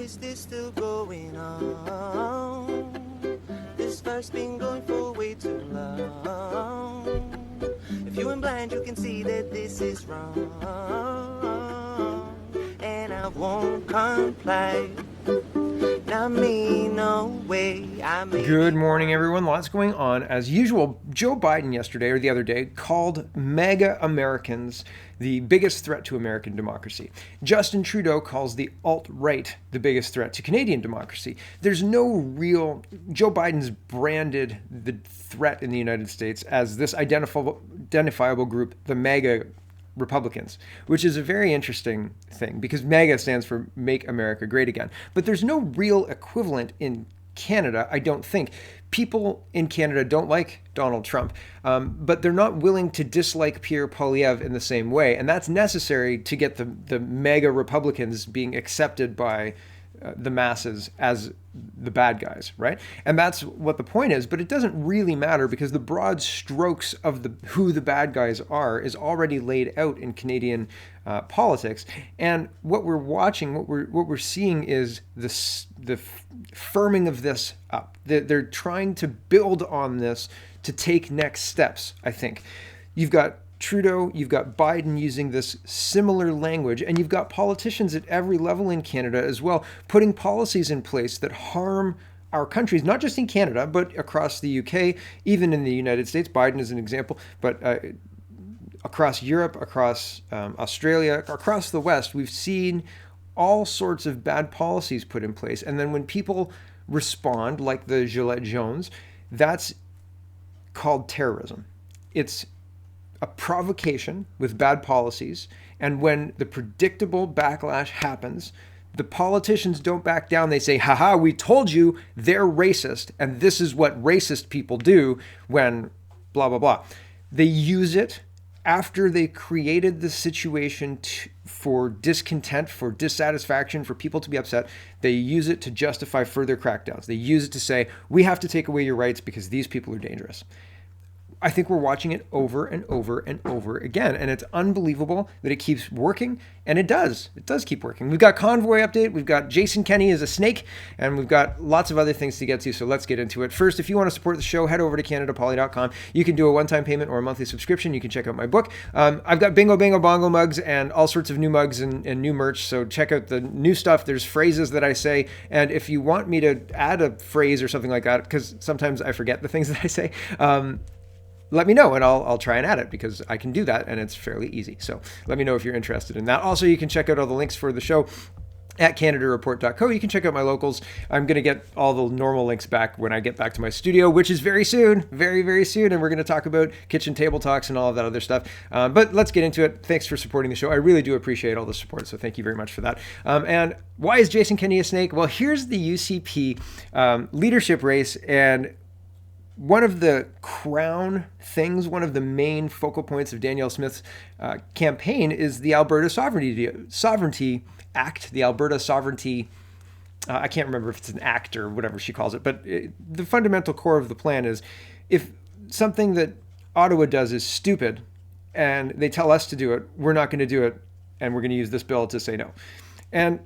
is this still going on? This fight's been going for way too long. If you're blind, you can see that this is wrong. And I won't comply. Not me, no way. Good morning, everyone. Lots going on. As usual, Joe Biden yesterday or the other day called MAGA Americans the biggest threat to American democracy. Justin Trudeau calls the alt-right the biggest threat to Canadian democracy. There's no real... Joe Biden's branded the threat in the United States as this identifiable group, the MAGA Republicans, which is a very interesting thing because MAGA stands for Make America Great Again. But there's no real equivalent in Canada, I don't think. People in Canada don't like Donald Trump, but they're not willing to dislike Pierre Poilievre in the same way. And that's necessary to get the MAGA Republicans being accepted by the masses as the bad guys, right? And that's what the point is, but it doesn't really matter because the broad strokes of who the bad guys are is already laid out in Canadian politics. And what we're watching, what we're seeing is the firming of this up. They're trying to build on this to take next steps, I think. You've got Trudeau, you've got Biden using this similar language, and you've got politicians at every level in Canada as well, putting policies in place that harm our countries, not just in Canada, but across the UK, even in the United States. Biden is an example, but across Europe, across Australia, across the West, we've seen all sorts of bad policies put in place. And then when people respond, like the Gilets Jaunes, that's called terrorism. It's a provocation with bad policies, and when the predictable backlash happens, the politicians don't back down. They say, haha, we told you they're racist, and this is what racist people do when blah, blah, blah. They use it after they created the situation for discontent, for dissatisfaction, for people to be upset. They use it to justify further crackdowns. They use it to say, we have to take away your rights because these people are dangerous. I think we're watching it over and over and over again. And it's unbelievable that it keeps working. And it does. It does keep working. We've got Convoy update. We've got Jason Kenney as a snake. And we've got lots of other things to get to. So let's get into it. First, if you want to support the show, head over to CanadaPoly.com. You can do a one-time payment or a monthly subscription. You can check out my book. I've got Bingo Bango Bongo mugs and all sorts of new mugs and new merch. So check out the new stuff. There's phrases that I say. And if you want me to add a phrase or something like that, because sometimes I forget the things that I say, let me know and I'll try and add it because I can do that and it's fairly easy. So let me know if you're interested in that. Also, you can check out all the links for the show at CanadaReport.co. You can check out my locals. I'm going to get all the normal links back when I get back to my studio, which is very soon, very, very soon. And we're going to talk about kitchen table talks and all of that other stuff. But let's get into it. Thanks for supporting the show. I really do appreciate all the support. So thank you very much for that. And why is Jason Kenney a snake? Well, here's the UCP leadership race, and one of the crown things, one of the main focal points of Danielle Smith's campaign is the Alberta Sovereignty Act, the Alberta Sovereignty, I can't remember if it's an act or whatever she calls it, but the fundamental core of the plan is if something that Ottawa does is stupid and they tell us to do it, we're not going to do it, and we're going to use this bill to say no. And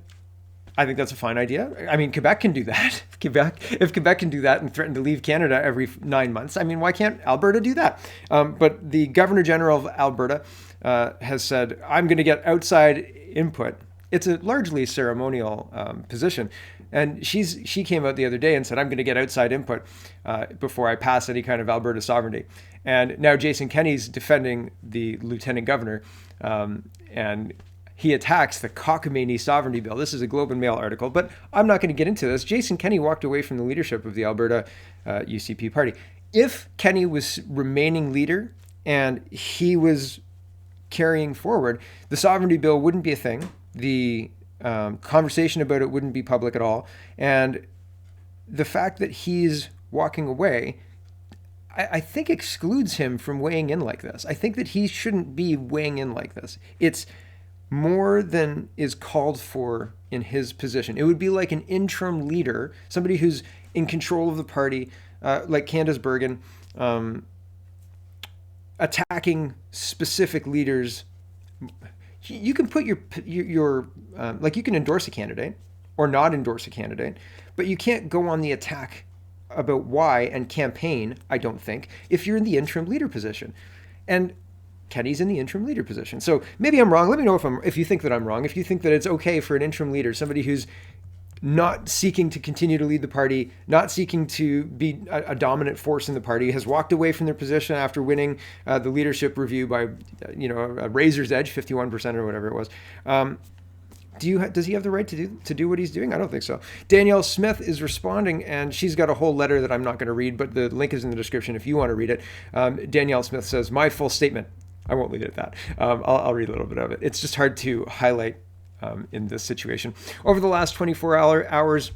I think that's a fine idea. I mean, Quebec can do that. If Quebec can do that and threaten to leave Canada every 9 months, I mean, why can't Alberta do that? But the Governor General of Alberta has said, I'm going to get outside input. It's a largely ceremonial position. And she came out the other day and said, I'm going to get outside input before I pass any kind of Alberta sovereignty. And now Jason Kenney's defending the Lieutenant Governor, and he attacks the cockamamie sovereignty bill. This is a Globe and Mail article, but I'm not going to get into this. Jason Kenney walked away from the leadership of the Alberta UCP party. If Kenney was remaining leader and he was carrying forward, the sovereignty bill wouldn't be a thing. The conversation about it wouldn't be public at all. And the fact that he's walking away, I think excludes him from weighing in like this. I think that he shouldn't be weighing in like this. It's more than is called for in his position. It would be like an interim leader, somebody who's in control of the party, like Candace Bergen, attacking specific leaders. You can put your like you can endorse a candidate, or not endorse a candidate, but you can't go on the attack about why and campaign, I don't think, if you're in the interim leader position. And Kenney's in the interim leader position. So maybe I'm wrong. Let me know if you think that I'm wrong. If you think that it's okay for an interim leader, somebody who's not seeking to continue to lead the party, not seeking to be a dominant force in the party, has walked away from their position after winning the leadership review by, a razor's edge, 51% or whatever it was. Does he have the right to do what he's doing? I don't think so. Danielle Smith is responding, and she's got a whole letter that I'm not going to read, but the link is in the description if you want to read it. Danielle Smith says, my full statement. I won't leave it at that. I'll read a little bit of it. It's just hard to highlight in this situation. Over the last 24 hours,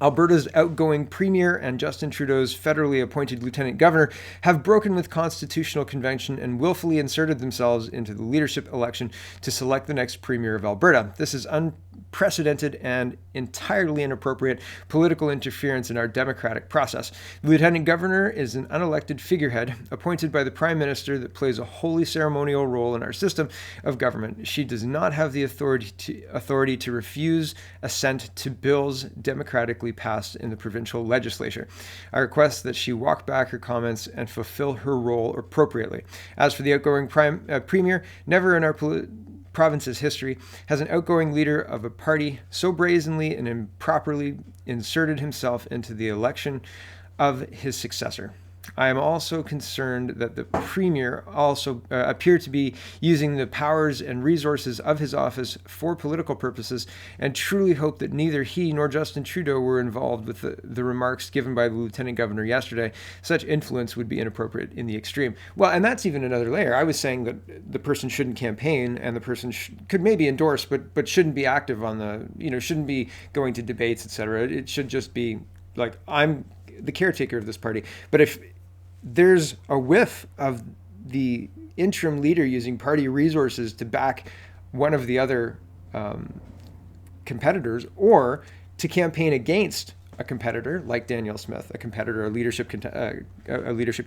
Alberta's outgoing premier and Justin Trudeau's federally appointed lieutenant governor have broken with constitutional convention and willfully inserted themselves into the leadership election to select the next premier of Alberta. This is unprecedented and entirely inappropriate political interference in our democratic process. The lieutenant governor is an unelected figurehead appointed by the prime minister that plays a wholly ceremonial role in our system of government. She does not have the authority to refuse assent to bills democratically passed in the provincial legislature. I request that she walk back her comments and fulfill her role appropriately. As for the outgoing premier, never in our province's history has an outgoing leader of a party so brazenly and improperly inserted himself into the election of his successor. I am also concerned that the premier also appeared to be using the powers and resources of his office for political purposes, and truly hope that neither he nor Justin Trudeau were involved with the remarks given by the lieutenant governor yesterday. Such influence would be inappropriate in the extreme. Well, and that's even another layer. I was saying that the person shouldn't campaign, and the person could maybe endorse, but shouldn't be active on shouldn't be going to debates, etc. It should just be like, I'm the caretaker of this party. But if there's a whiff of the interim leader using party resources to back one of the other competitors, or to campaign against a competitor like Danielle Smith, a leadership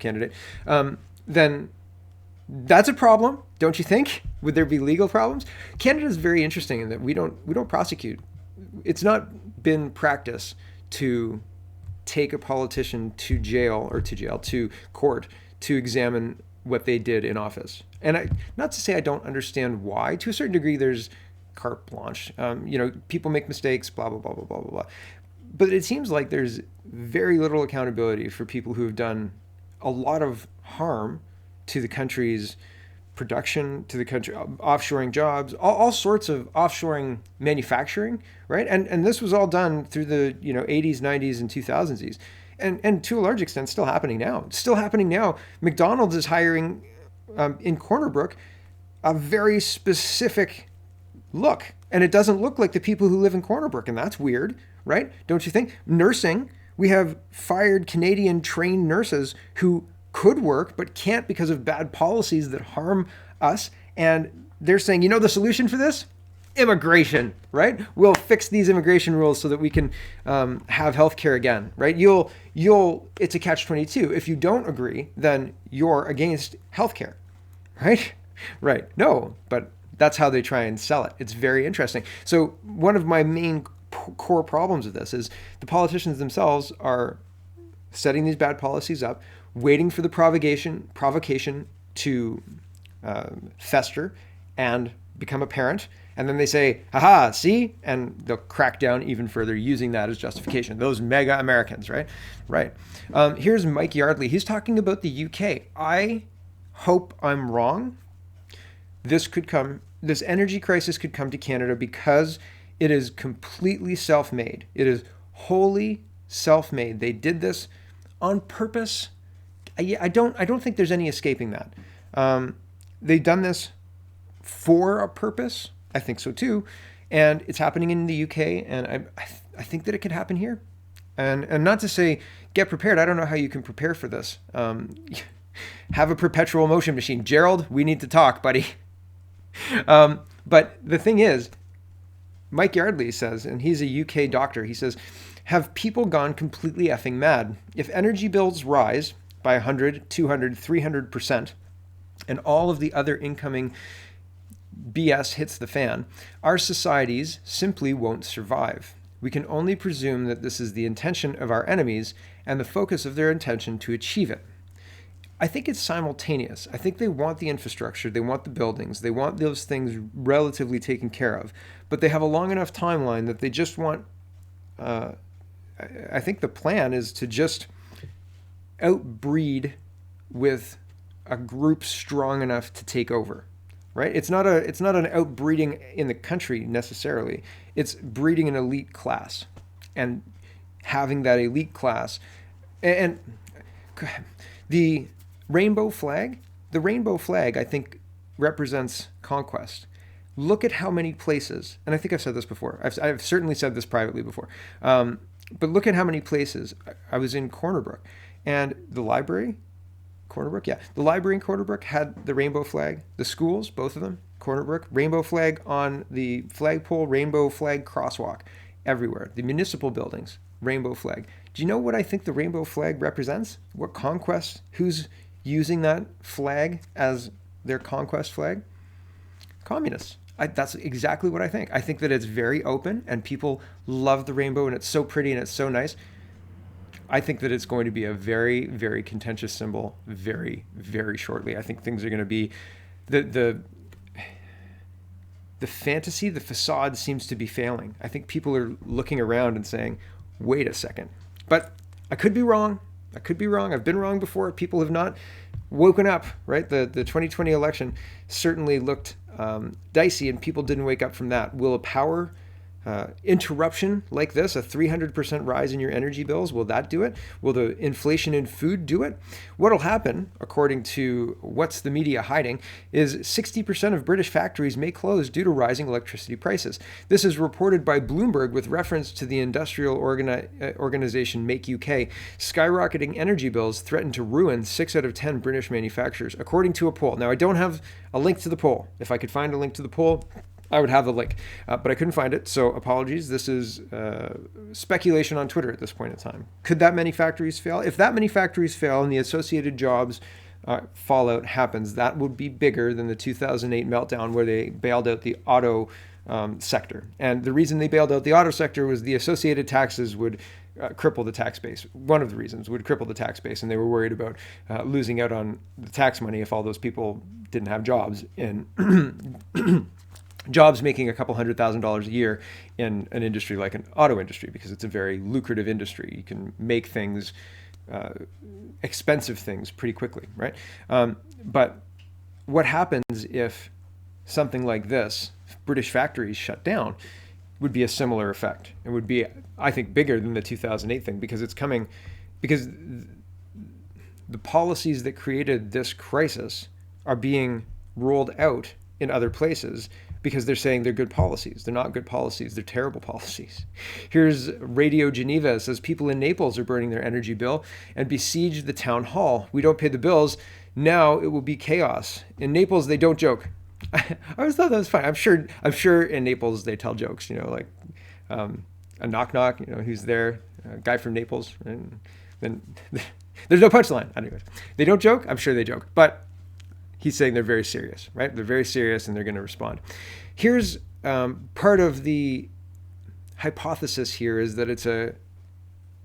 candidate, then that's a problem, don't you think? Would there be legal problems? Canada is very interesting in that we don't prosecute. It's not been practice to take a politician to court to examine what they did in office. And not to say I don't understand why. To a certain degree, there's carte blanche. People make mistakes, blah, blah, blah, blah, blah, blah, blah. But it seems like there's very little accountability for people who have done a lot of harm to the country's production, to the country, offshoring jobs, all sorts of offshoring manufacturing, right? And this was all done through the 80s, 90s, and 2000s. And to a large extent, still happening now. It's still happening now. McDonald's is hiring in Corner Brook a very specific look. And it doesn't look like the people who live in Corner Brook. And that's weird, right? Don't you think? Nursing, we have fired Canadian trained nurses who could work but can't because of bad policies that harm us. And they're saying, the solution for this? Immigration, right? We'll fix these immigration rules so that we can have healthcare again, right? It's a catch-22. If you don't agree, then you're against healthcare, right? Right. No, but that's how they try and sell it. It's very interesting. So one of my main core problems with this is the politicians themselves are setting these bad policies up, waiting for the provocation to fester and become apparent. And then they say, haha, see? And they'll crack down even further using that as justification. Those mega Americans, right? Right. Here's Mike Yardley. He's talking about the UK. I hope I'm wrong. This energy crisis could come to Canada because it is completely self-made. It is wholly self-made. They did this on purpose. I don't think there's any escaping that. They've done this for a purpose. I think so too. And it's happening in the UK, and I think that it could happen here. And not to say get prepared. I don't know how you can prepare for this. Have a perpetual motion machine. Gerald, we need to talk, buddy. But the thing is, Mike Yardley says, and he's a UK doctor, he says, have people gone completely effing mad? If energy bills rise by 100, 200, 300%, and all of the other incoming BS hits the fan, our societies simply won't survive. We can only presume that this is the intention of our enemies and the focus of their intention to achieve it. I think it's simultaneous. I think they want the infrastructure, they want the buildings, they want those things relatively taken care of, but they have a long enough timeline that they just want, I think the plan is to just outbreed with a group strong enough to take over, right? It's not an outbreeding in the country necessarily. It's breeding an elite class and having that elite class. And the rainbow flag, I think, represents conquest. Look at how many places, and I think I've said this before. I've certainly said this privately before. But look at how many places. I was in Corner Brook, and the library, the library in Corner Brook had the rainbow flag. The schools, both of them, Corner Brook, rainbow flag on the flagpole, rainbow flag crosswalk everywhere. The municipal buildings, rainbow flag. Do you know what I think the rainbow flag represents? What conquest? Who's using that flag as their conquest flag? Communists. That's exactly what I think. I think that it's very open and people love the rainbow and it's so pretty and it's so nice. I think that it's going to be a very, very contentious symbol very, very shortly. I think things are going to be the fantasy, the facade seems to be failing. I think people are looking around and saying, wait a second. But I could be wrong. I've been wrong before. People have not woken up, right? The 2020 election certainly looked dicey and people didn't wake up from that. Will a power interruption like this, a 300% rise in your energy bills, will that do it? Will the inflation in food do it? What'll happen, according to what's the media hiding, is 60% of British factories may close due to rising electricity prices. This is reported by Bloomberg with reference to the industrial organization Make UK. Skyrocketing energy bills threaten to ruin 6 out of 10 British manufacturers, according to a poll. Now, I don't have a link to the poll. If I could find a link to the poll, I would have the link, but I couldn't find it, so apologies. This is speculation on Twitter at this point in time. Could that many factories fail? If that many factories fail and the associated jobs fallout happens, that would be bigger than the 2008 meltdown where they bailed out the auto sector. And the reason they bailed out the auto sector was the associated taxes would cripple the tax base. One of the reasons would cripple the tax base, and they were worried about losing out on the tax money if all those people didn't have jobs in jobs making a couple $100,000 a year in an industry like an auto industry, because it's a very lucrative industry. You can make things, expensive things pretty quickly, right? But what happens if something like this, British factories shut down, would be a similar effect. It would be, I think, bigger than the 2008 thing, because it's coming, because the policies that created this crisis are being rolled out in other places because they're saying they're good policies. They're not good policies. They're terrible policies. Here's Radio Geneva. It says people in Naples are burning their energy bill and besiege the town hall. We don't pay the bills. Now it will be chaos. In Naples, they don't joke. I always thought that was fine. I'm sure in Naples they tell jokes, like a knock knock, who's there, a guy from Naples. And then there's no punchline. Anyways, they don't joke. I'm sure they joke. But he's saying they're very serious, right? They're very serious and they're going to respond. Here's part of the hypothesis here is that it's a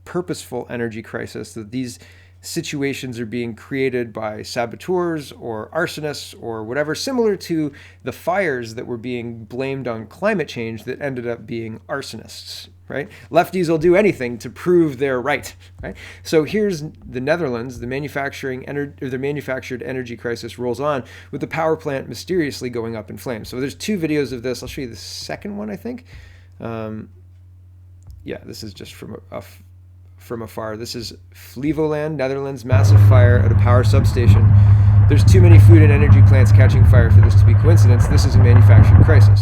purposeful energy crisis, that these situations are being created by saboteurs or arsonists or whatever, similar to the fires that were being blamed on climate change that ended up being arsonists, right? Lefties will do anything to prove they're right, right? So here's the Netherlands, the manufactured energy crisis rolls on with the power plant mysteriously going up in flames. So there's 2 videos of this. I'll show you the second one, I think. This is just from afar. This is Flevoland, Netherlands, massive fire at a power substation. There's too many food and energy plants catching fire for this to be coincidence. This is a manufactured crisis.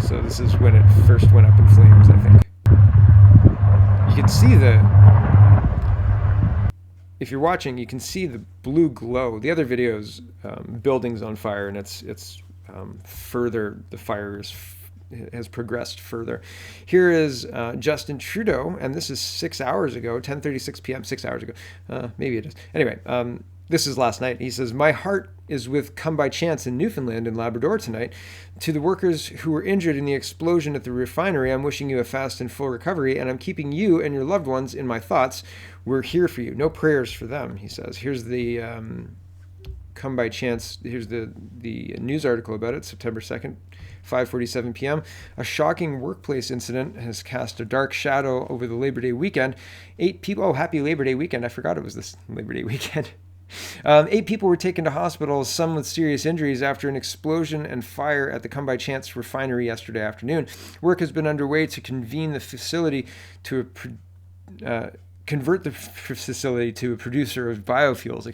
So this is when it first went up in flames, I think. You can see if you're watching, you can see the blue glow. The other video is buildings on fire, and it's further, the fire has progressed further. Here is Justin Trudeau, and this is 6 hours ago, 10:36 p.m., 6 hours ago. Maybe it is. Anyway, this is last night. He says, my heart is with Come By Chance in Newfoundland and Labrador tonight. To the workers who were injured in the explosion at the refinery, I'm wishing you a fast and full recovery, and I'm keeping you and your loved ones in my thoughts. We're here for you. No prayers for them, he says. Here's the Come By Chance. Here's the news article about it, September 2nd. 5:47 p.m. A shocking workplace incident has cast a dark shadow over the Labor Day weekend. 8 people. Oh, happy Labor Day weekend! I forgot it was this Labor Day weekend. 8 people were taken to hospital, some with serious injuries, after an explosion and fire at the Come By Chance refinery yesterday afternoon. Work has been underway to convene the facility to convert the facility to a producer of biofuels.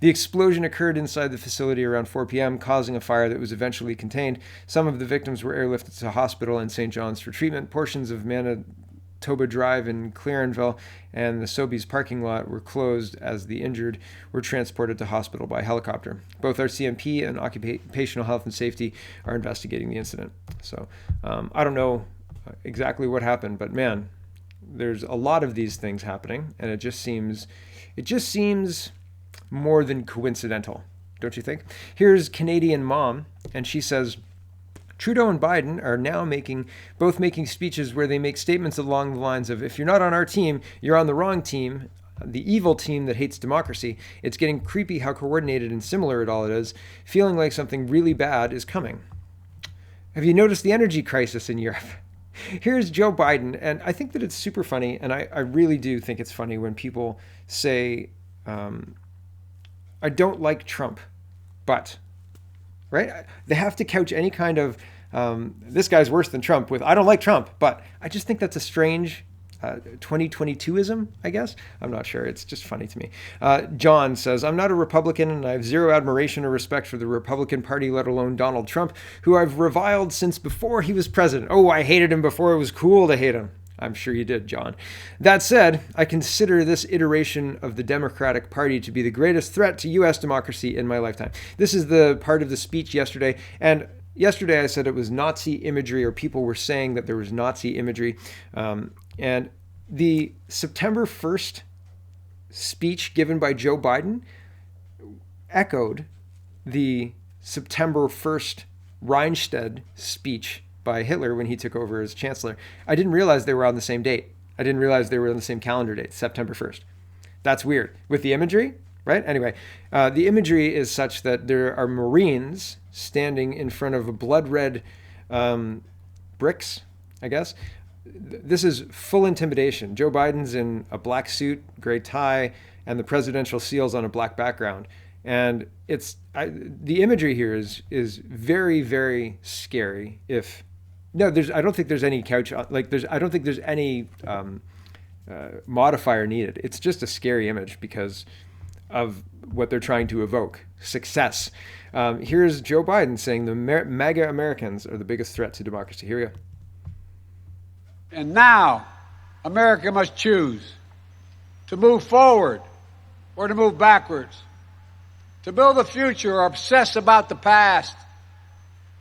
The explosion occurred inside the facility around 4 p.m., causing a fire that was eventually contained. Some of the victims were airlifted to hospital in St. John's for treatment. Portions of Manitoba Drive in Clarenville and the Sobeys parking lot were closed as the injured were transported to hospital by helicopter. Both our CMP and Occupational Health and Safety are investigating the incident. So I don't know exactly what happened, but man, there's a lot of these things happening, and it just seems more than coincidental, don't you think? Here's Canadian Mom, and she says, Trudeau and Biden are now both making speeches where they make statements along the lines of, if you're not on our team, you're on the wrong team, the evil team that hates democracy. It's getting creepy how coordinated and similar it all is, feeling like something really bad is coming. Have you noticed the energy crisis in Europe? Here's Joe Biden, and I think that it's super funny, and I really do think it's funny when people say, I don't like Trump, but, right? They have to couch any kind of, this guy's worse than Trump with, I don't like Trump, but I just think that's a strange 2022ism, I guess. I'm not sure. It's just funny to me. John says, I'm not a Republican and I have zero admiration or respect for the Republican Party, let alone Donald Trump, who I've reviled since before he was president. Oh, I hated him before it was cool to hate him. I'm sure you did, John. That said, I consider this iteration of the Democratic Party to be the greatest threat to U.S. democracy in my lifetime. This is the part of the speech yesterday, and yesterday I said it was Nazi imagery, or people were saying that there was Nazi imagery. And the September 1st speech given by Joe Biden echoed the September 1st Reichstag speech by Hitler when he took over as chancellor. I didn't realize they were on the same date. I didn't realize they were on the same calendar date, September 1st. That's weird. With the imagery, right? Anyway, the imagery is such that there are Marines standing in front of a blood-red bricks, I guess. This is full intimidation. Joe Biden's in a black suit, gray tie, and the presidential seals on a black background. And the imagery here is very, very scary. I don't think there's any I don't think there's any modifier needed. It's just a scary image because of what they're trying to evoke, success. Here's Joe Biden saying the MAGA Americans are the biggest threat to democracy. Here we go. And now, America must choose to move forward or to move backwards, to build a future or obsess about the past,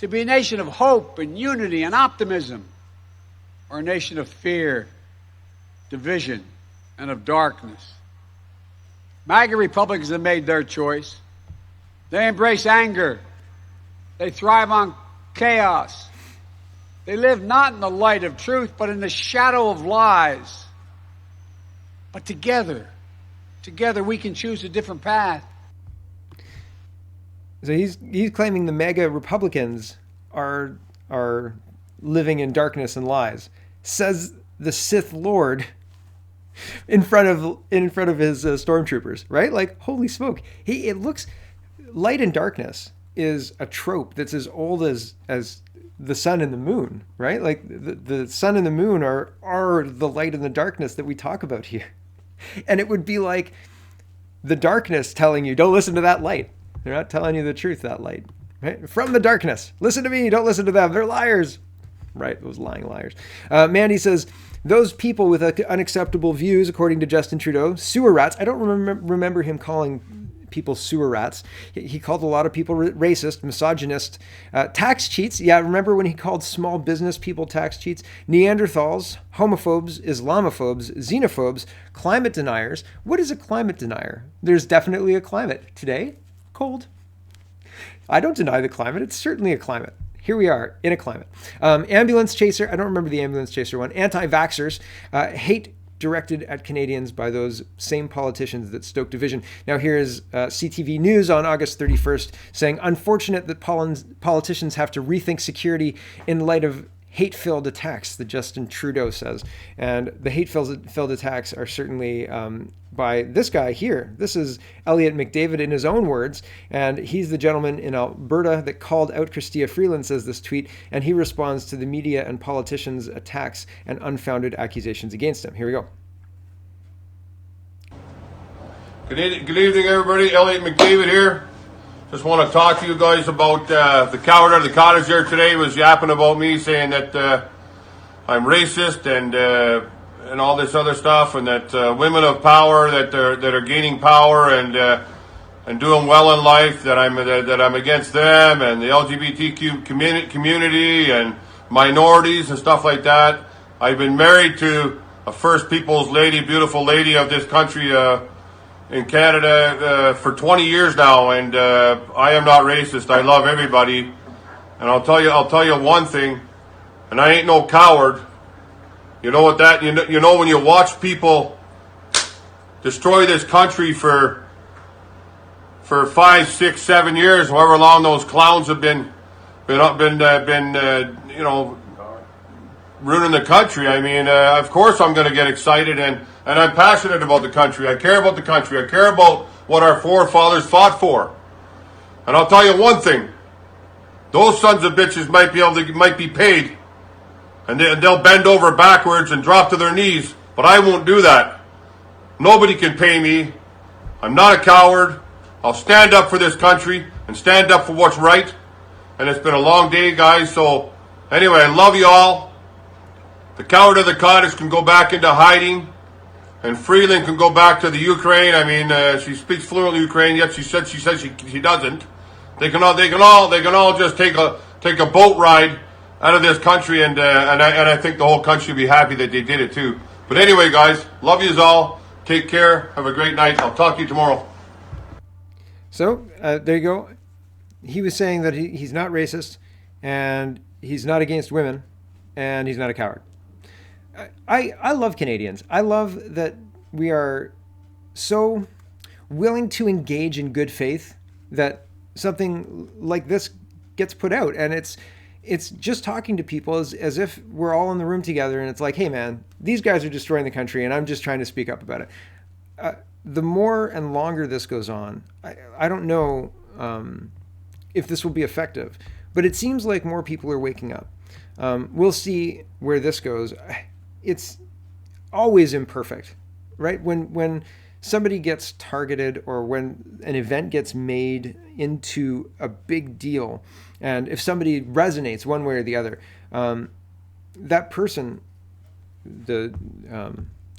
to be a nation of hope and unity and optimism, or a nation of fear, division, and of darkness. MAGA Republicans have made their choice. They embrace anger. They thrive on chaos. They live not in the light of truth, but in the shadow of lies. But together we can choose a different path. So he's claiming the MAGA Republicans are living in darkness and lies. Says the Sith Lord in front of his stormtroopers, right? Like, holy smoke! It looks, light and darkness is a trope that's as old as the sun and the moon, right? Like the sun and the moon are the light and the darkness that we talk about here. And it would be like the darkness telling you, don't listen to that light. They're not telling you the truth, that light, right? From the darkness, listen to me, don't listen to them. They're liars, right? Those lying liars. Mandy says, those people with unacceptable views, according to Justin Trudeau, sewer rats. I don't remember him calling people sewer rats. He called a lot of people racist, misogynist, tax cheats. Yeah, remember when he called small business people tax cheats? Neanderthals, homophobes, Islamophobes, xenophobes, climate deniers. What is a climate denier? There's definitely a climate. Today, cold. I don't deny the climate. It's certainly a climate. Here we are in a climate. Ambulance chaser. I don't remember the ambulance chaser one. Anti-vaxxers. Hate directed at Canadians by those same politicians that stoke division. Now here is CTV News on August 31st saying, unfortunate that politicians have to rethink security in light of hate-filled attacks, that Justin Trudeau says. And the hate-filled attacks are certainly by this guy here. This is Elliot McDavid in his own words, and he's the gentleman in Alberta that called out Chrystia Freeland, says this tweet, and he responds to the media and politicians' attacks and unfounded accusations against him. Here we go. Good evening, everybody. Elliot McDavid here. Just want to talk to you guys about the coward of the cottage there today was yapping about me, saying that I'm racist and all this other stuff, and that women of power that are gaining power and doing well in life, that I'm against them and the LGBTQ community and minorities and stuff like that. I've been married to a First Peoples lady, beautiful lady of this country, in Canada for 20 years now, and I am not racist. I love everybody, and I'll tell you one thing, and I ain't no coward. You know what that you know when you watch people destroy this country for 5, 6, 7 years, however long those clowns have been ruining the country. I mean, of course I'm going to get excited, and I'm passionate about the country. I care about the country. I care about what our forefathers fought for. And I'll tell you one thing: those sons of bitches might be paid, and they'll bend over backwards and drop to their knees. But I won't do that. Nobody can pay me. I'm not a coward. I'll stand up for this country and stand up for what's right. And it's been a long day, guys. So anyway, I love you all. The coward of the cottage can go back into hiding, and Freeland can go back to the Ukraine. I mean, she speaks fluently Ukrainian, yet she says she doesn't. They can all just take a boat ride out of this country, and I think the whole country will be happy that they did it too. But anyway, guys, love yous all. Take care. Have a great night. I'll talk to you tomorrow. So there you go. He was saying that he's not racist, and he's not against women, and he's not a coward. I love Canadians. I love that we are so willing to engage in good faith that something like this gets put out. And it's just talking to people as if we're all in the room together, and it's like, hey man, these guys are destroying the country and I'm just trying to speak up about it. The more and longer this goes on, I don't know if this will be effective, but it seems like more people are waking up. We'll see where this goes. It's always imperfect, right? When somebody gets targeted, or when an event gets made into a big deal, and if somebody resonates one way or the other, that person, the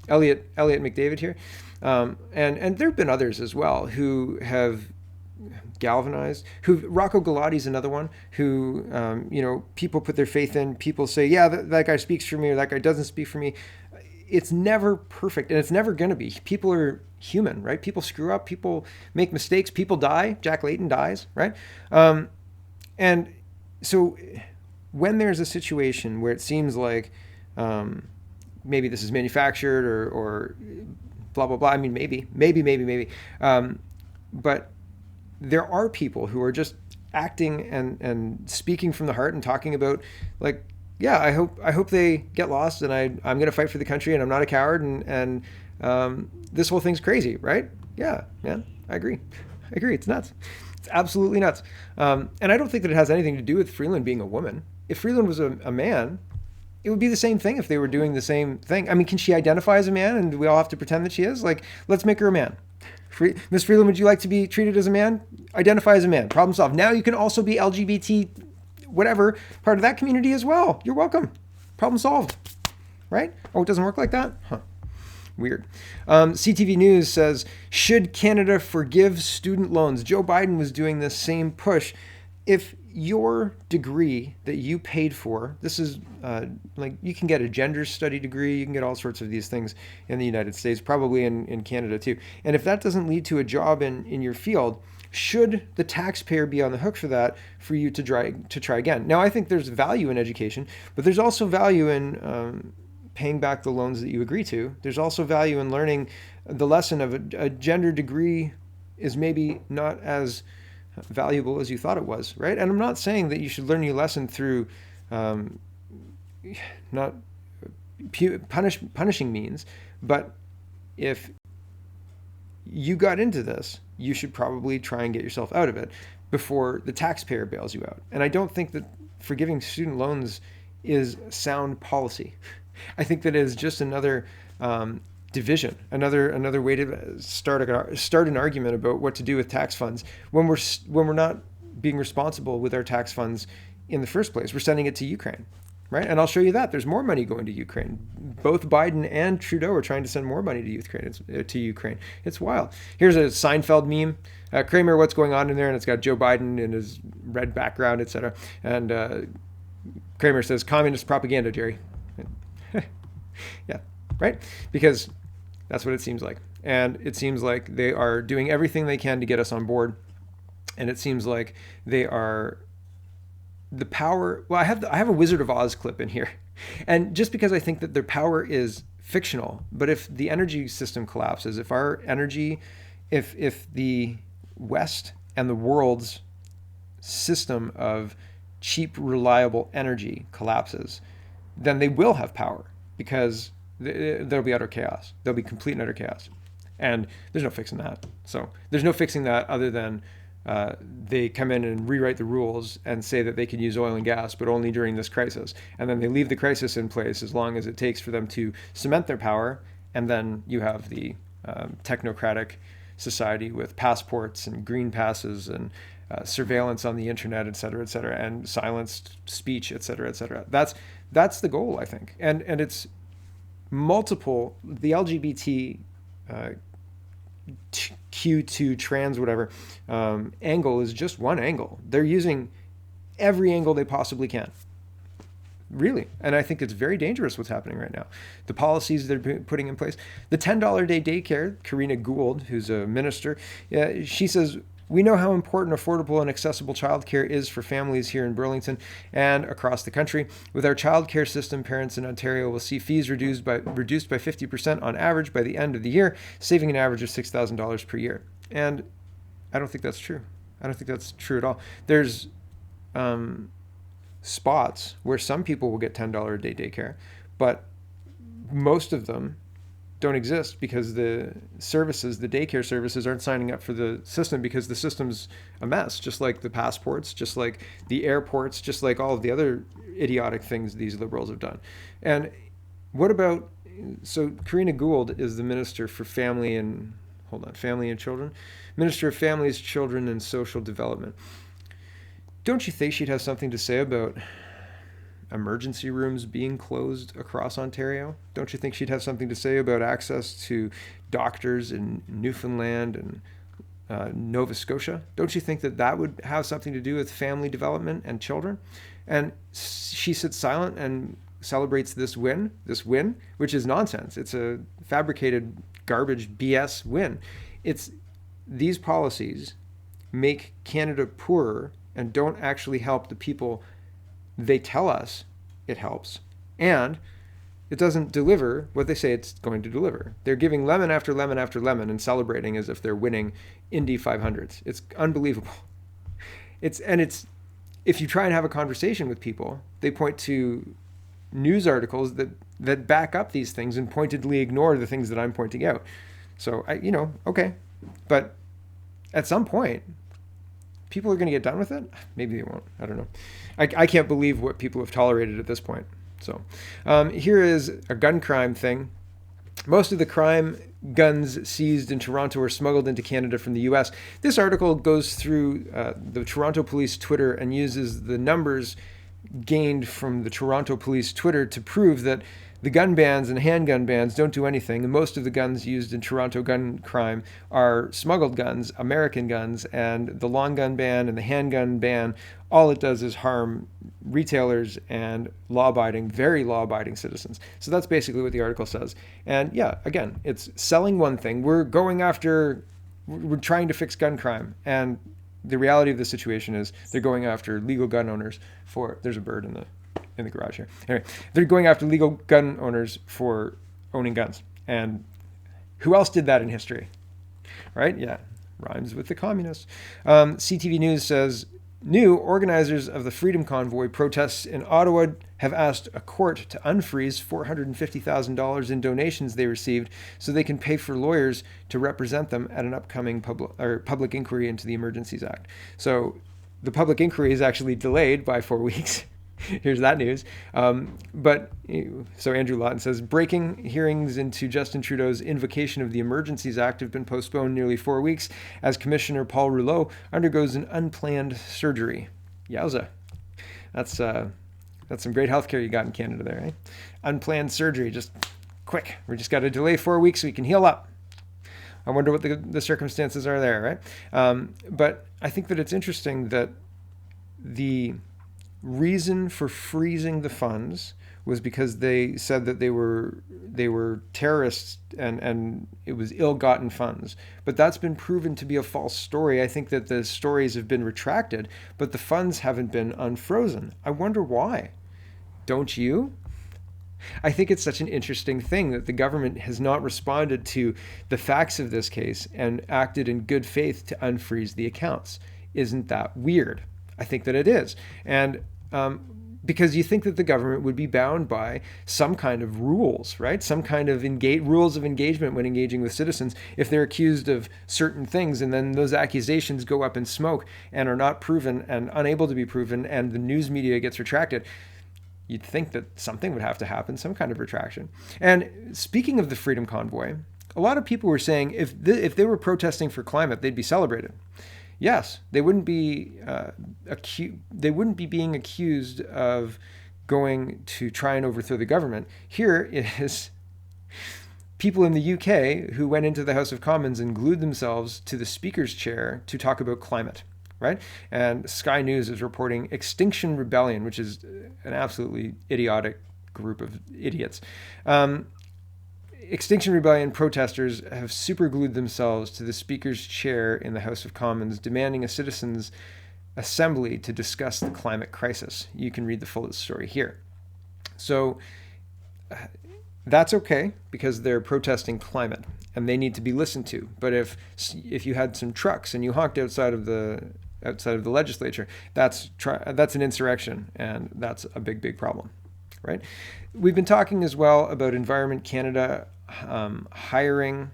Elliot McDavid here, and there have been others as well who have galvanized. Rocco Galati's another one who, people put their faith in. People say, yeah, that guy speaks for me, or that guy doesn't speak for me. It's never perfect, and it's never going to be. People are human, right? People screw up. People make mistakes. People die. Jack Layton dies, right? And so when there's a situation where it seems like maybe this is manufactured or blah, blah, blah. I mean, maybe. But there are people who are just acting and speaking from the heart and talking about, like, yeah, I hope they get lost, and I'm going to fight for the country, and I'm not a coward, and this whole thing's crazy, right? Yeah, man, I agree. It's nuts. It's absolutely nuts. And I don't think that it has anything to do with Freeland being a woman. If Freeland was a man, it would be the same thing if they were doing the same thing. I mean, can she identify as a man, and do we all have to pretend that she is? Like, let's make her a man. Miss Freeland, would you like to be treated as a man? Identify as a man. Problem solved. Now you can also be LGBT, whatever, part of that community as well. You're welcome. Problem solved. Right? Oh, it doesn't work like that? Huh. Weird. CTV News says, should Canada forgive student loans? Joe Biden was doing this same push. If your degree that you paid for, this is like, you can get a gender study degree, you can get all sorts of these things in the United States, probably in Canada too. And if that doesn't lead to a job in your field, should the taxpayer be on the hook for that, for you to try again? Now, I think there's value in education, but there's also value in paying back the loans that you agree to. There's also value in learning the lesson of a gender degree is maybe not as valuable as you thought it was, right? And I'm not saying that you should learn your lesson through not punishing means, but if you got into this, you should probably try and get yourself out of it before the taxpayer bails you out. And I don't think that forgiving student loans is sound policy. I think that is just another division, another way to start an argument about what to do with tax funds when we're not being responsible with our tax funds in the first place. We're sending it to Ukraine, right? And I'll show you that there's more money going to Ukraine. Both Biden and Trudeau are trying to send more money to Ukraine. It's wild. Here's a Seinfeld meme. Kramer, what's going on in there? And it's got Joe Biden in his red background, etc. And Kramer says, "Communist propaganda, Jerry." Yeah, right? Because that's what it seems like. And it seems like they are doing everything they can to get us on board. And it seems like they are the power. Well, I have a Wizard of Oz clip in here. And just because I think that their power is fictional, but if the energy system collapses, if our energy, if the West and the world's system of cheap, reliable energy collapses, then they will have power, because there'll be utter chaos. There'll be complete and utter chaos. And there's no fixing that. So there's no fixing that other than they come in and rewrite the rules and say that they can use oil and gas, but only during this crisis. And then they leave the crisis in place as long as it takes for them to cement their power. And then you have the technocratic society with passports and green passes and surveillance on the internet, et cetera, and silenced speech, et cetera. That's the goal, I think. And it's multiple. The LGBT Q2 trans whatever angle is just one angle. They're using every angle they possibly can. Really. And I think it's very dangerous what's happening right now. The policies they're putting in place. The $10 a day daycare, Karina Gould, who's a minister, she says, "We know how important affordable and accessible childcare is for families here in Burlington and across the country. With our childcare system, parents in Ontario will see fees reduced by 50% on average by the end of the year, saving an average of $6,000 per year." And I don't think that's true. I don't think that's true at all. There's spots where some people will get $10 a day daycare, but most of them don't exist because the daycare services aren't signing up for the system because the system's a mess, just like the passports, just like the airports, just like all of the other idiotic things these liberals have done. And what about, so Karina Gould is the Minister for Family and Children, Minister of Families, Children and Social Development. Don't you think she'd have something to say about emergency rooms being closed across Ontario? Don't you think she'd have something to say about access to doctors in Newfoundland and Nova Scotia? Don't you think that would have something to do with family development and children? And she sits silent and celebrates this win, which is nonsense. It's a fabricated garbage BS win. It's these policies make Canada poorer and don't actually help the people they tell us it helps, and it doesn't deliver what they say it's going to deliver. They're giving lemon after lemon after lemon and celebrating as if they're winning Indy 500s. It's unbelievable. It's if you try and have a conversation with people, they point to news articles that back up these things and pointedly ignore the things that I'm pointing out. So okay, but at some point, people are going to get done with it. Maybe they won't. I don't know. I can't believe what people have tolerated at this point. So here is a gun crime thing. Most of the crime guns seized in Toronto are smuggled into Canada from the U.S. This article goes through the Toronto Police Twitter and uses the numbers gained from the Toronto Police Twitter to prove that the gun bans and handgun bans don't do anything, and most of the guns used in Toronto gun crime are smuggled guns, American guns, and the long gun ban and the handgun ban, all it does is harm retailers and very law-abiding citizens. So that's basically what the article says. And yeah, again, it's selling one thing. We're going after we're trying to fix gun crime. And the reality of the situation is they're going after legal gun owners for, there's a bird in the garage here. Anyway, they're going after legal gun owners for owning guns. And who else did that in history? Right? Yeah. Rhymes with the communists. CTV News says, new organizers of the Freedom Convoy protests in Ottawa have asked a court to unfreeze $450,000 in donations they received so they can pay for lawyers to represent them at an upcoming public inquiry into the Emergencies Act. So the public inquiry is actually delayed by 4 weeks. Here's that news. So Andrew Lawton says, breaking hearings into Justin Trudeau's invocation of the Emergencies Act have been postponed nearly 4 weeks as Commissioner Paul Rouleau undergoes an unplanned surgery. Yowza. That's some great healthcare you got in Canada there, eh? Unplanned surgery, just quick. We just got to delay 4 weeks so we can heal up. I wonder what the circumstances are there, right? But I think that it's interesting that the reason for freezing the funds was because they said that they were terrorists and it was ill-gotten funds. But that's been proven to be a false story. I think that the stories have been retracted, but the funds haven't been unfrozen. I wonder why. Don't you? I think it's such an interesting thing that the government has not responded to the facts of this case and acted in good faith to unfreeze the accounts. Isn't that weird? I think that it is. And because you think that the government would be bound by some kind of rules, right? Some kind of rules of engagement when engaging with citizens if they're accused of certain things and then those accusations go up in smoke and are not proven and unable to be proven and the news media gets retracted. You'd think that something would have to happen, some kind of retraction. And speaking of the Freedom Convoy, a lot of people were saying if they were protesting for climate, they'd be celebrated. Yes, they wouldn't be being accused of going to try and overthrow the government. Here is people in the UK who went into the House of Commons and glued themselves to the Speaker's chair to talk about climate, right? And Sky News is reporting Extinction Rebellion, which is an absolutely idiotic group of idiots. Extinction Rebellion protesters have superglued themselves to the Speaker's chair in the House of Commons, demanding a citizens' assembly to discuss the climate crisis. You can read the full story here. So that's okay because they're protesting climate and they need to be listened to. But if you had some trucks and you honked outside of the legislature, that's an insurrection, and that's a big problem, right? We've been talking as well about Environment Canada hiring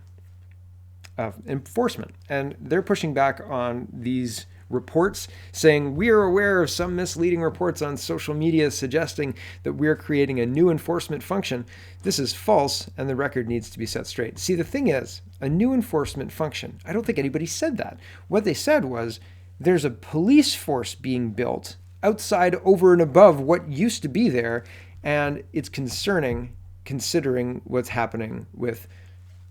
enforcement, and they're pushing back on these reports, saying we are aware of some misleading reports on social media suggesting that we're creating a new enforcement function. This is false, and the record needs to be set straight. See, the thing is, a new enforcement function, I don't think anybody said that. What they said was there's a police force being built outside, over and above what used to be there, and it's concerning considering what's happening with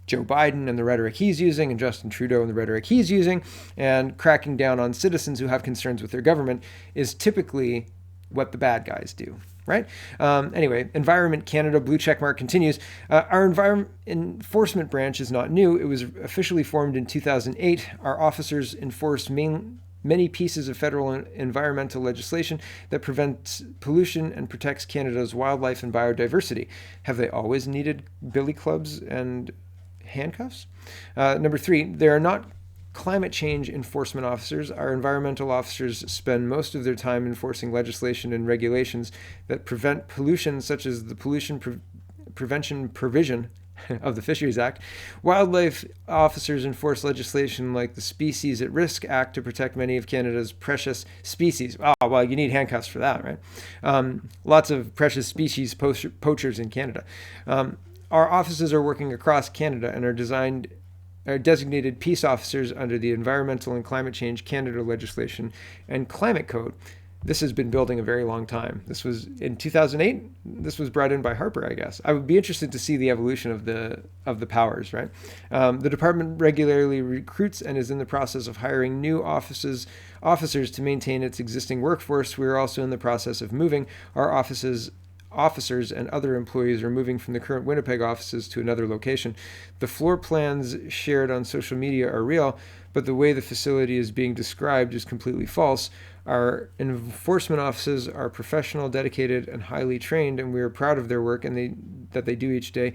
Joe Biden and the rhetoric he's using, and Justin Trudeau and the rhetoric he's using, and cracking down on citizens who have concerns with their government is typically what the bad guys do, right? Anyway, Environment Canada blue checkmark continues. Our environment enforcement branch is not new. It was officially formed in 2008. Our officers enforce many pieces of federal environmental legislation that prevents pollution and protects Canada's wildlife and biodiversity. Have they always needed billy clubs and handcuffs? Number 3, there are not climate change enforcement officers. Our environmental officers spend most of their time enforcing legislation and regulations that prevent pollution, such as the pollution prevention provision of the Fisheries Act. Wildlife officers enforce legislation like the Species at Risk Act to protect many of Canada's precious species. Oh, well, you need handcuffs for that, right? Lots of precious species poachers in Canada. Our offices are working across Canada and are designated peace officers under the Environmental and Climate Change Canada legislation and Climate Code. This has been building a very long time. This was in 2008. This was brought in by Harper, I guess. I would be interested to see the evolution of the powers, right? The department regularly recruits and is in the process of hiring new officers to maintain its existing workforce. We are also in the process of moving our offices officers and other employees are moving from the current Winnipeg offices to another location. The floor plans shared on social media are real, but the way the facility is being described is completely false. Our enforcement officers are professional, dedicated, and highly trained, and we are proud of their work and that they do each day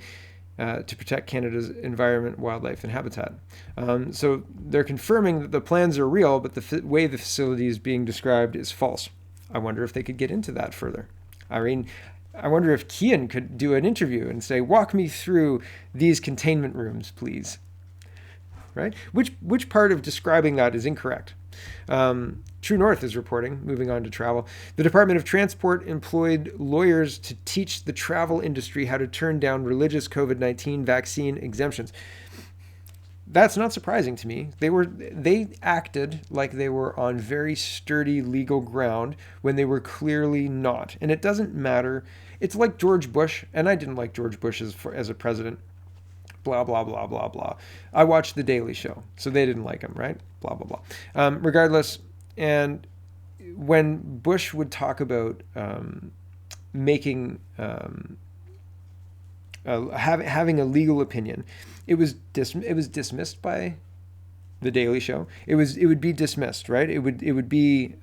to protect Canada's environment, wildlife, and habitat. So they're confirming that the plans are real, but the way the facility is being described is false. I wonder if they could get into that further. I mean, I wonder if Kian could do an interview and say, walk me through these containment rooms, please. Right? Which part of describing that is incorrect? True North is reporting, moving on to travel. The Department of Transport employed lawyers to teach the travel industry how to turn down religious COVID-19 vaccine exemptions. That's not surprising to me. They acted like they were on very sturdy legal ground when they were clearly not. And it doesn't matter. It's like George Bush, and I didn't like George Bush as a president. Blah, blah, blah, blah, blah. I watched The Daily Show, so they didn't like him, right? Blah, blah, blah. Regardless, and when Bush would talk about having a legal opinion, it was dismissed by The Daily Show. It would be dismissed, right? It would be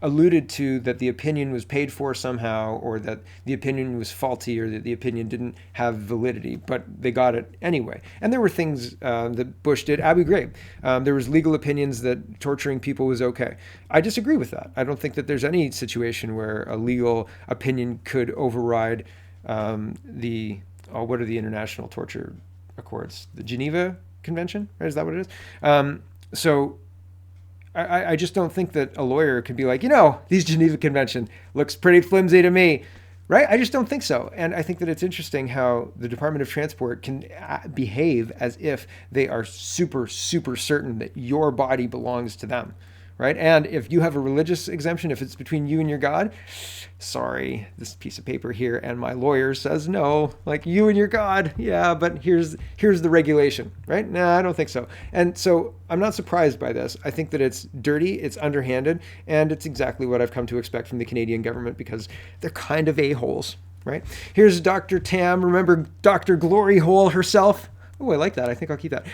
alluded to that the opinion was paid for somehow, or that the opinion was faulty, or that the opinion didn't have validity, but they got it anyway. And there were things that Bush did. Abu Ghraib, there was legal opinions that torturing people was okay. I disagree with that. I don't think that there's any situation where a legal opinion could override what are the international torture accords? The Geneva Convention? Is that what it is? So I just don't think that a lawyer could be like, these Geneva Convention looks pretty flimsy to me, right? I just don't think so. And I think that it's interesting how the Department of Transport can behave as if they are super, super certain that your body belongs to them, right? And if you have a religious exemption, if it's between you and your God, sorry, this piece of paper here and my lawyer says no, like you and your God, yeah, but here's the regulation, right? No, I don't think so. And so I'm not surprised by this. I think that it's dirty, it's underhanded, and it's exactly what I've come to expect from the Canadian government, because they're kind of a-holes, right? Here's Dr. Tam, remember Dr. Glory Hole herself? Oh, I like that. I think I'll keep that.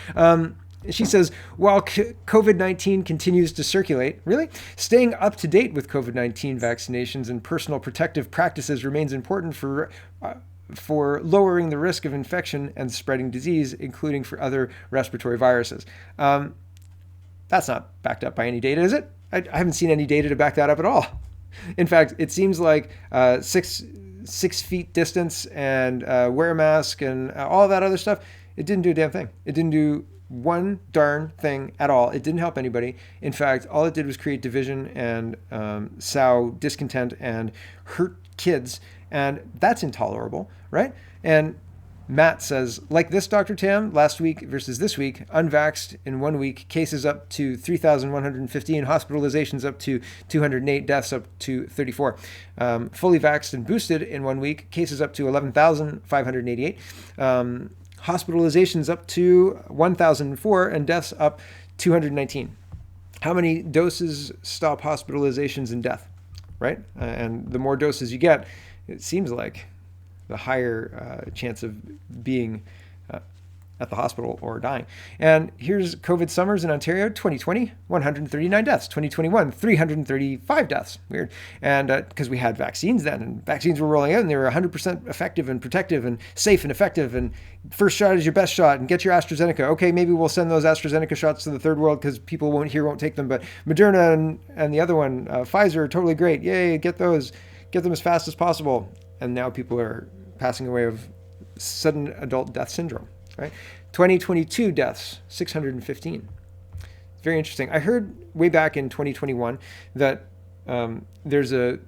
She says, while COVID-19 continues to circulate, really, staying up to date with COVID-19 vaccinations and personal protective practices remains important for lowering the risk of infection and spreading disease, including for other respiratory viruses. That's not backed up by any data, is it? I haven't seen any data to back that up at all. In fact, it seems like 6 feet distance and wear a mask and all that other stuff, it didn't do a damn thing. It didn't do one darn thing at all. It didn't help anybody. In fact, all it did was create division and sow discontent and hurt kids. And that's intolerable, right? And Matt says, like this, Dr. Tam, last week versus this week, unvaxxed in 1 week, cases up to 3,115, hospitalizations up to 208, deaths up to 34. Fully vaxxed and boosted in 1 week, cases up to 11,588. Hospitalizations up to 1,004 and deaths up 219. How many doses stop hospitalizations and death, right? And the more doses you get, it seems like the higher chance of being at the hospital or dying. And here's COVID summers in Ontario, 2020, 139 deaths. 2021, 335 deaths. Weird. And because we had vaccines then, and vaccines were rolling out, and they were 100% effective and protective and safe and effective, and first shot is your best shot, and get your AstraZeneca. Okay, maybe we'll send those AstraZeneca shots to the third world because people won't take them, but Moderna and the other one, Pfizer, are totally great. Yay, get them as fast as possible. And now people are passing away of sudden adult death syndrome. Right, 2022 deaths, 615. Very interesting. I heard way back in 2021 that there's a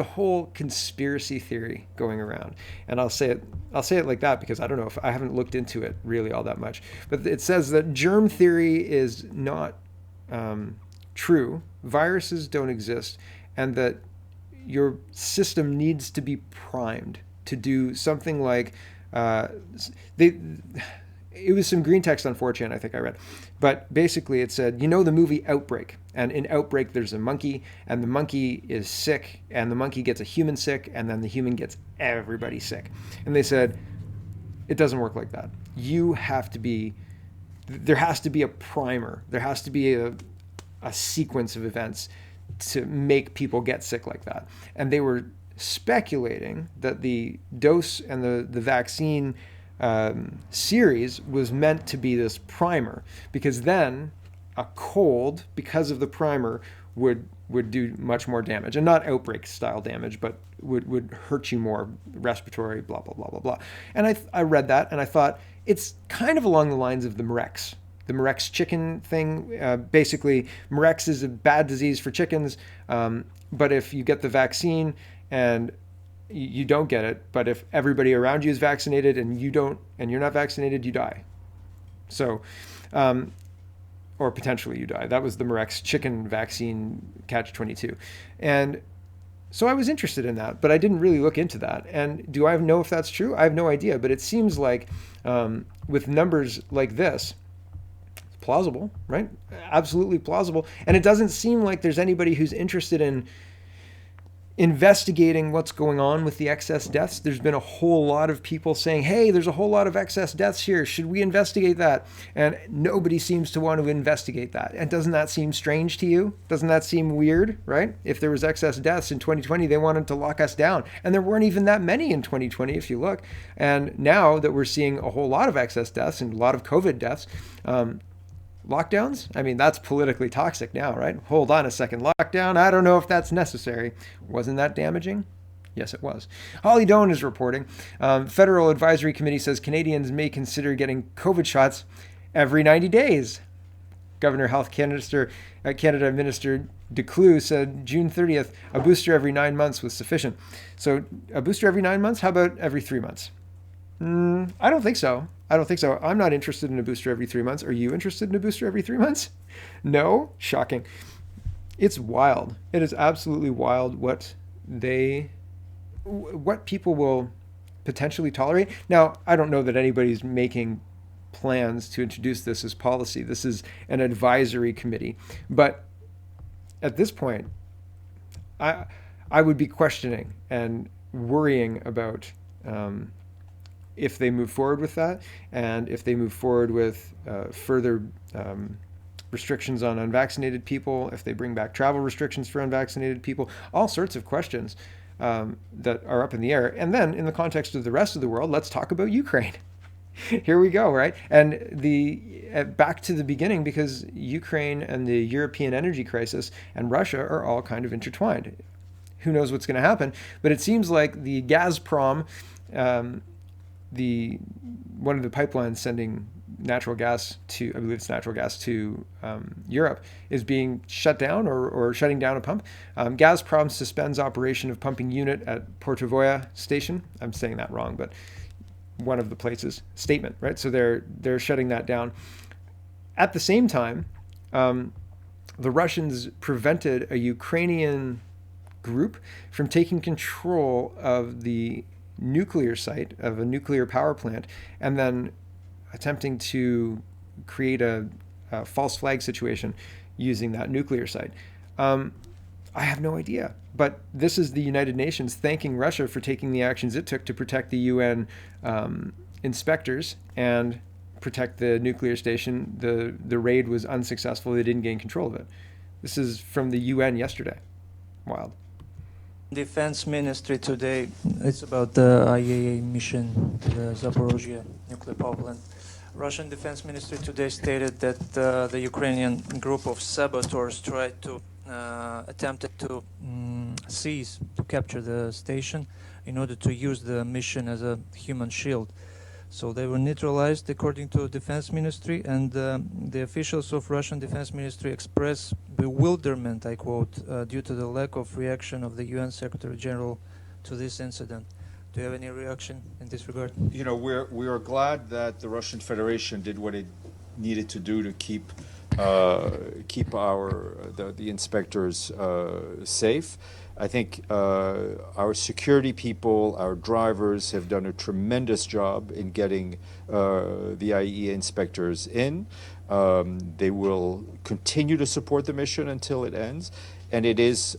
whole conspiracy theory going around, and I'll say it like that because I don't know if I haven't looked into it really all that much. But it says that germ theory is not true. Viruses don't exist, and that your system needs to be primed to do something like it was some green text on 4chan, I think I read. But basically it said, you know the movie Outbreak? And in Outbreak, there's a monkey, and the monkey is sick, and the monkey gets a human sick, and then the human gets everybody sick. And they said, it doesn't work like that. There has to be a primer. There has to be a sequence of events to make people get sick like that. And they were speculating that the dose and the vaccine series was meant to be this primer, because then a cold, because of the primer, would do much more damage, and not outbreak style damage, but would hurt you more, respiratory, blah, blah, blah, blah, blah. And I read that and I thought, it's kind of along the lines of the Murex chicken thing. Basically, Murex is a bad disease for chickens, but if you get the vaccine and you don't get it, but if everybody around you is vaccinated and you don't, and you're not vaccinated, you die. So, or potentially you die. That was the Murex chicken vaccine catch-22. And so I was interested in that, but I didn't really look into that. And do I know if that's true? I have no idea, but it seems like with numbers like this, it's plausible, right? Absolutely plausible. And it doesn't seem like there's anybody who's interested in investigating what's going on with the excess deaths. There's been a whole lot of people saying, hey, there's a whole lot of excess deaths here. Should we investigate that? And nobody seems to want to investigate that. And doesn't that seem strange to you? Doesn't that seem weird, right? If there was excess deaths in 2020, they wanted to lock us down. And there weren't even that many in 2020, if you look. And now that we're seeing a whole lot of excess deaths and a lot of COVID deaths, lockdowns? I mean, that's politically toxic now, right? Hold on a second. Lockdown? I don't know if that's necessary. Wasn't that damaging? Yes, it was. Holly Doan is reporting. Federal Advisory Committee says Canadians may consider getting COVID shots every 90 days. Governor Health Canada Minister Decloux said June 30th, a booster every 9 months was sufficient. So a booster every 9 months? How about every 3 months? I don't think so. I'm not interested in a booster every 3 months. Are you interested in a booster every 3 months? No? Shocking. It's wild. It is absolutely wild what people will potentially tolerate. Now, I don't know that anybody's making plans to introduce this as policy. This is an advisory committee. But at this point, I would be questioning and worrying about if they move forward with that, and if they move forward with further restrictions on unvaccinated people, if they bring back travel restrictions for unvaccinated people, all sorts of questions that are up in the air. And then in the context of the rest of the world, let's talk about Ukraine. Here we go, right? And back to the beginning, because Ukraine and the European energy crisis and Russia are all kind of intertwined. Who knows what's going to happen? But it seems like the Gazprom, one of the pipelines sending natural gas to, I believe it's natural gas to Europe, is being shut down or shutting down a pump. Gazprom suspends operation of pumping unit at Portovoya station. I'm saying that wrong, but one of the places, statement, right? So they're shutting that down. At the same time, the Russians prevented a Ukrainian group from taking control of the nuclear site of a nuclear power plant, and then attempting to create a false flag situation using that nuclear site. I have no idea, but this is the United Nations thanking Russia for taking the actions it took to protect the UN inspectors and protect the nuclear station. The raid was unsuccessful. They didn't gain control of it. This is from the UN yesterday. Wild. Defense Ministry today, it's about the IAEA mission to the Zaporozhye nuclear power plant. Russian Defense Ministry today stated that the Ukrainian group of saboteurs attempted to capture the station in order to use the mission as a human shield. So they were neutralized, according to the Defense Ministry, and the officials of Russian Defense Ministry express bewilderment, I quote, due to the lack of reaction of the UN Secretary General to this incident. Do you have any reaction in this regard? You know, we are glad that the Russian Federation did what it needed to do to keep the inspectors safe. I think our security people, our drivers have done a tremendous job in getting the IAEA inspectors in. They will continue to support the mission until it ends. And it is,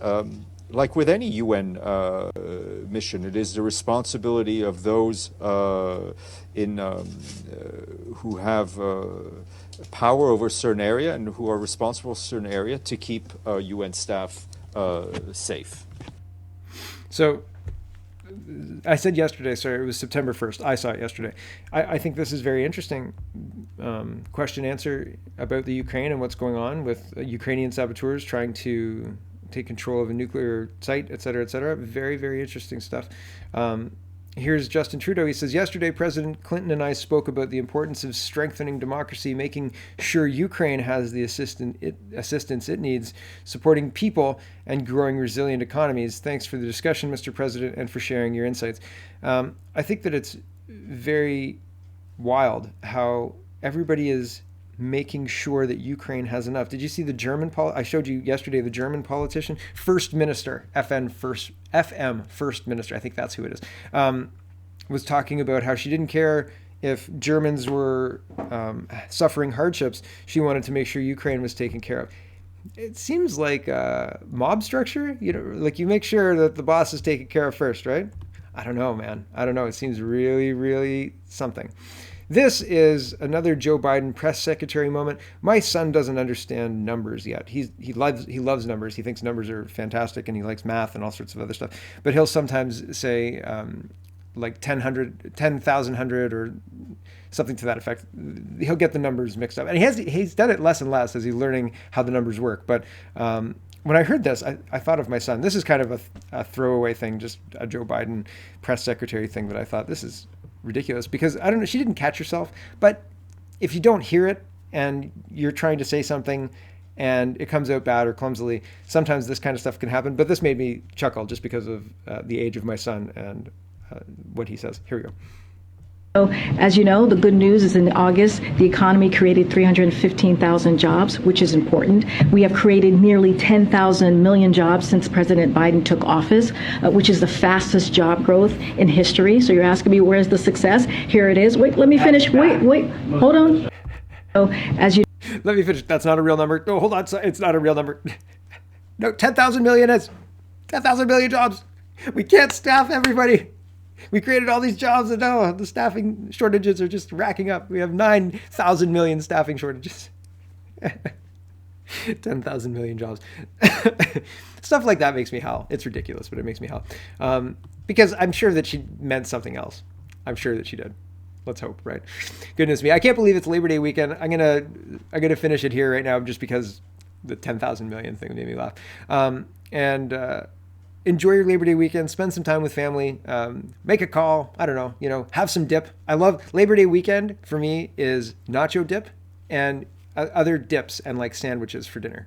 like with any UN mission, it is the responsibility of those who have power over a certain area and who are responsible for a certain area to keep UN staff safe. So I said yesterday, sorry, it was September 1st. I saw it yesterday. I think this is very interesting question answer about the Ukraine and what's going on with Ukrainian saboteurs trying to take control of a nuclear site, et cetera, et cetera. Very, very interesting stuff. Here's Justin Trudeau. He says, yesterday, President Clinton and I spoke about the importance of strengthening democracy, making sure Ukraine has the assistance it needs, supporting people, and growing resilient economies. Thanks for the discussion, Mr. President, and for sharing your insights. I think that it's very wild how everybody is making sure that Ukraine has enough. Did you see the German I showed you yesterday the German politician, First Minister, FM First Minister, I think that's who it is, was talking about how she didn't care if Germans were suffering hardships. She wanted to make sure Ukraine was taken care of. It seems like a mob structure, like you make sure that the boss is taken care of first, right? I don't know, man. I don't know. It seems really, really something. This is another Joe Biden press secretary moment. My son doesn't understand numbers yet. He loves numbers. He thinks numbers are fantastic, and he likes math and all sorts of other stuff. But he'll sometimes say like 10,000 or something to that effect. He'll get the numbers mixed up, and he's done it less and less as he's learning how the numbers work. But when I heard this, I thought of my son. This is kind of a throwaway thing, just a Joe Biden press secretary thing that I thought this is ridiculous, because I don't know, she didn't catch herself, but if you don't hear it and you're trying to say something and it comes out bad or clumsily, sometimes this kind of stuff can happen. But this made me chuckle just because of the age of my son and what he says. Here we go. So, as you know, the good news is in August, the economy created 315,000 jobs, which is important. We have created nearly 10,000 million jobs since President Biden took office, which is the fastest job growth in history. So you're asking me, where's the success? Here it is. Wait, let me finish. Wait, hold on. So, as you let me finish. That's not a real number. No, hold on. It's not a real number. No, 10,000 million is 10,000 million jobs. We can't staff everybody. We created all these jobs, and now the staffing shortages are just racking up. We have 9,000 million staffing shortages. 10,000 million jobs. Stuff like that makes me howl. It's ridiculous, but it makes me howl. Because I'm sure that she meant something else. I'm sure that she did. Let's hope, right? Goodness me. I can't believe it's Labor Day weekend. I'm gonna finish it here right now just because the 10,000 million thing made me laugh. Enjoy your Labor Day weekend. Spend some time with family. Make a call. I don't know. Have some dip. I love Labor Day weekend. For me, is nacho dip and other dips and like sandwiches for dinner.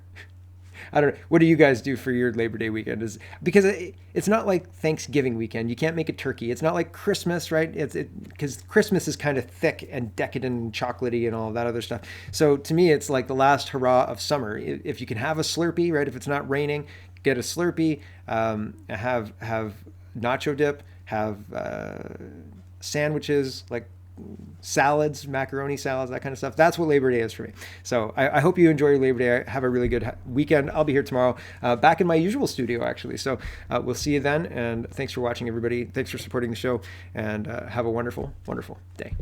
I don't know. What do you guys do for your Labor Day weekend? Because it's not like Thanksgiving weekend. You can't make a turkey. It's not like Christmas, right? Because Christmas is kind of thick and decadent and chocolatey and all that other stuff. So to me, it's like the last hurrah of summer. If you can have a Slurpee, right? If it's not raining, get a Slurpee, have nacho dip, have sandwiches, like salads, macaroni salads, that kind of stuff. That's what Labor Day is for me. So I hope you enjoy your Labor Day. Have a really good weekend. I'll be here tomorrow, back in my usual studio, actually. So we'll see you then. And thanks for watching, everybody. Thanks for supporting the show. And have a wonderful, wonderful day.